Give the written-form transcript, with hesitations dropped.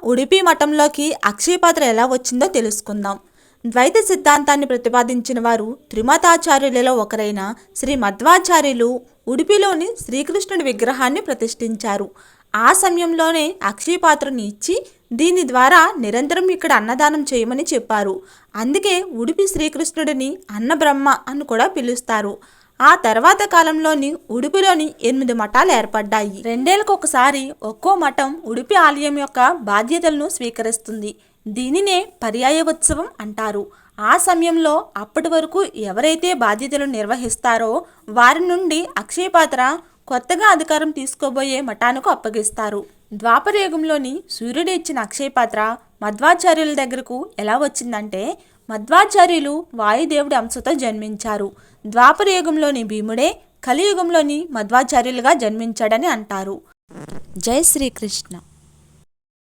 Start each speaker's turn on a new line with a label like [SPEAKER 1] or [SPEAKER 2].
[SPEAKER 1] ఉడిపి మఠంలోకి అక్షయపాత్ర ఎలా వచ్చిందో తెలుసుకుందాం. ద్వైత సిద్ధాంతాన్ని ప్రతిపాదించిన వారు త్రిమతాచార్యులలో ఒకరైన శ్రీ మధ్వాచార్యులు ఉడిపిలోని శ్రీకృష్ణుడి విగ్రహాన్ని ప్రతిష్ఠించారు. ఆ సమయంలోనే అక్షయపాత్రను ఇచ్చి దీని ద్వారా నిరంతరం ఇక్కడ అన్నదానం చేయమని చెప్పారు. అందుకే ఉడిపి శ్రీకృష్ణుడిని అన్నబ్రహ్మ అని కూడా పిలుస్తారు. ఆ తర్వాత కాలంలోని ఉడిపిలోని 8 మఠాలు ఏర్పడ్డాయి. 2 ఏళ్లకు ఒకసారి ఒక్కో మఠం ఉడిపి ఆలయం యొక్క బాధ్యతలను స్వీకరిస్తుంది. దీనినే పర్యాయ ఉత్సవం అంటారు. ఆ సమయంలో అప్పటి వరకు ఎవరైతే బాధ్యతలు నిర్వహిస్తారో వారి నుండి అక్షయపాత్ర కొత్తగా అధికారం తీసుకోబోయే మఠానికి అప్పగిస్తారు. ద్వాపరయుగంలోని సూర్యుడు ఇచ్చిన అక్షయపాత్ర మధ్వాచార్యుల దగ్గరకు ఎలా వచ్చిందంటే, మధ్వాచార్యులు వాయుదేవుడి అంశతో జన్మించారు. ద్వాపరయుగంలోని భీముడే కలియుగంలోని మధ్వాచార్యులుగా జన్మించాడని అంటారు. జై శ్రీకృష్ణ.